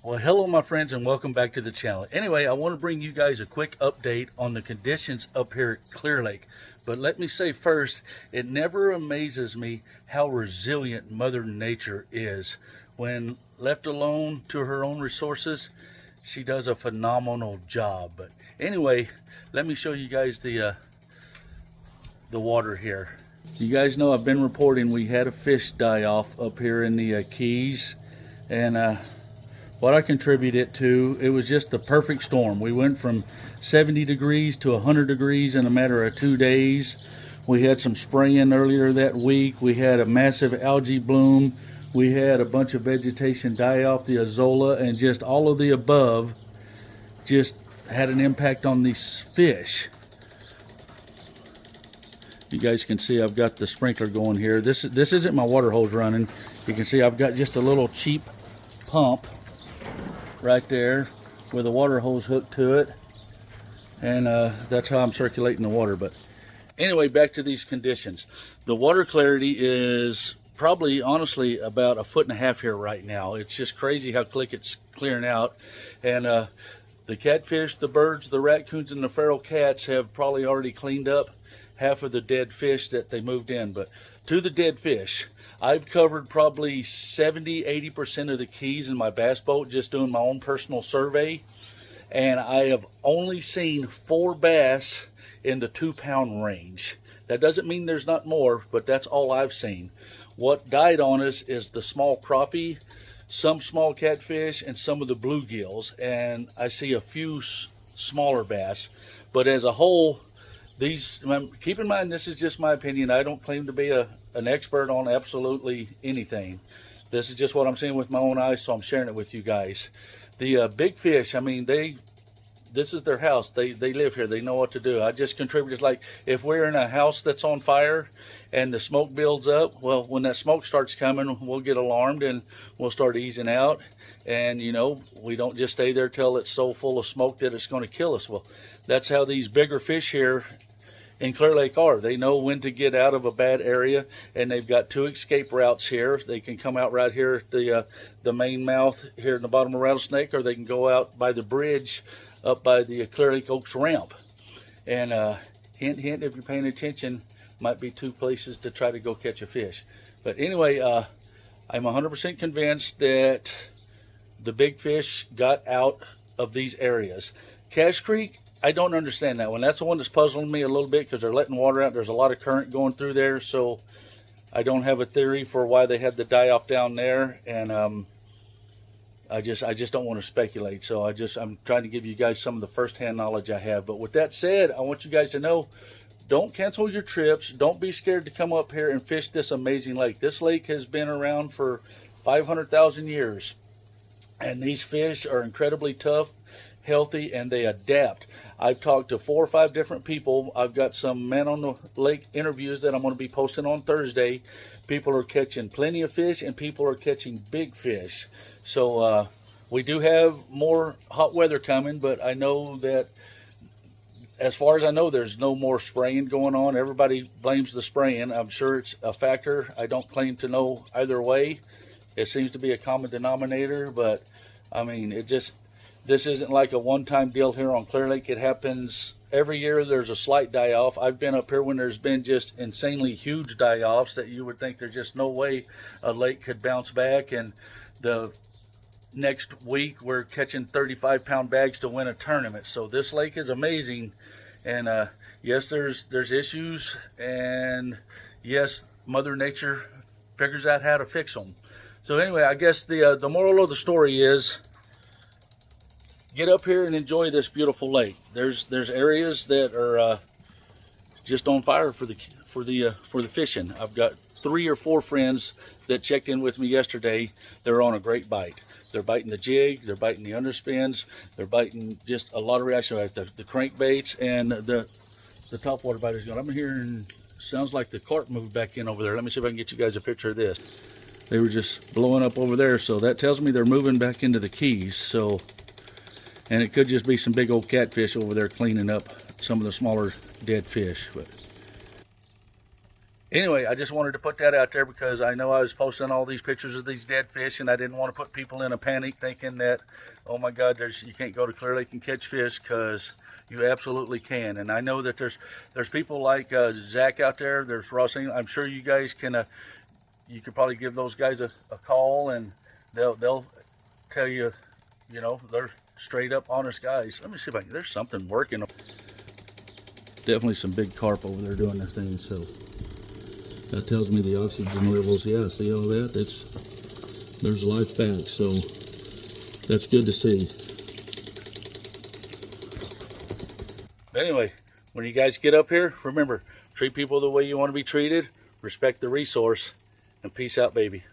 Well, hello my friends and welcome back to the channel. Anyway, I want to bring you guys a quick update on the conditions up here at Clear Lake. But let me say first, it never amazes me how resilient Mother Nature is. When left alone to her own resources, she does a phenomenal job. But anyway, let me show you guys the water here. You guys know I've been reporting we had a fish die off up here in the Keys, and what I contribute it to, it was just the perfect storm. We went from 70 degrees to 100 degrees in a matter of 2 days. We had some spraying earlier that week. We had a massive algae bloom. We had a bunch of vegetation die off, the azolla, and just all of the above just had an impact on these fish. You guys can see I've got the sprinkler going here. This isn't my water hose running. You can see I've got just a little cheap pump right there with a water hose hooked to it, and that's how I'm circulating the water. But anyway, back to these conditions. The water clarity is probably honestly about 1.5 feet here right now. It's just crazy how quick it's clearing out, and the catfish, the birds, the raccoons, and the feral cats have probably already cleaned up half of the dead fish that they moved in. But to the dead fish, I've covered probably 70–80% of the Keys in my bass boat, just doing my own personal survey, and I have only seen 4 bass in the 2-pound range. That doesn't mean there's not more, but that's all I've seen. What died on us is the small crappie, some small catfish, and some of the bluegills, and I see a few smaller bass. But as a whole, these, keep in mind, this is just my opinion. I don't claim to be an expert on absolutely anything. This is just what I'm seeing with my own eyes, so I'm sharing it with you guys. The big fish, I mean, this is their house. They live here. They know what to do. I just contributed, like if we're in a house that's on fire and the smoke builds up, well, when that smoke starts coming, we'll get alarmed and we'll start easing out. And, you know, we don't just stay there till it's so full of smoke that it's going to kill us. Well, that's how these bigger fish here in Clear Lake are. They know when to get out of a bad area, and they've got 2 escape routes here. They can come out right here at the main mouth here in the bottom of Rattlesnake, or they can go out by the bridge up by the Clear Lake Oaks ramp. And hint, hint, if you're paying attention, might be 2 places to try to go catch a fish. But anyway, I'm 100% convinced that the big fish got out of these areas. Cache Creek, I don't understand that one. That's the one that's puzzling me a little bit, because they're letting water out. There's a lot of current going through there, so I don't have a theory for why they had the die off down there, and I just don't want to speculate. So I'm trying to give you guys some of the first-hand knowledge I have. But with that said, I want you guys to know, don't cancel your trips. Don't be scared to come up here and fish this amazing lake. This lake has been around for 500,000 years, and these fish are incredibly tough, healthy, and they adapt. I've talked to 4 or 5 different people. I've got some man on the lake interviews that I'm going to be posting on Thursday. People are catching plenty of fish, and people are catching big fish. So we do have more hot weather coming, but I know that, as far as I know, there's no more spraying going on. Everybody blames the spraying. I'm sure it's a factor. I don't claim to know either way. It seems to be a common denominator, but I mean, this isn't like a one-time deal here on Clear Lake. It happens every year. There's a slight die-off. I've been up here when there's been just insanely huge die-offs that you would think there's just no way a lake could bounce back. And the next week, we're catching 35-pound bags to win a tournament. So this lake is amazing. And yes, there's issues. And yes, Mother Nature figures out how to fix them. So anyway, I guess the moral of the story is, get up here and enjoy this beautiful lake. There's areas that are just on fire for the fishing. I've got 3 or 4 friends that checked in with me yesterday. They're on a great bite. They're biting the jig, they're biting the underspins, they're biting just a lot of reaction, like the crankbaits, and the topwater bite is going. I'm hearing, sounds like the carp moved back in over there. Let me see if I can get you guys a picture of this. They were just blowing up over there, so that tells me they're moving back into the Keys. So, and it could just be some big old catfish over there cleaning up some of the smaller dead fish. But Anyway, I just wanted to put that out there because I know I was posting all these pictures of these dead fish, and I didn't want to put people in a panic thinking that, oh my God, you can't go to Clear Lake and catch fish, because you absolutely can. And I know that there's people like Zach out there. There's Ross England. I'm sure you guys can. You could probably give those guys a call, and they'll tell you, you know, they're straight up honest guys. Let me see if there's something working. Definitely some big carp over there doing their thing. So that tells me the oxygen levels. Yeah, see all that? There's life back. So that's good to see. Anyway, when you guys get up here, remember, treat people the way you want to be treated, respect the resource, and peace out, baby.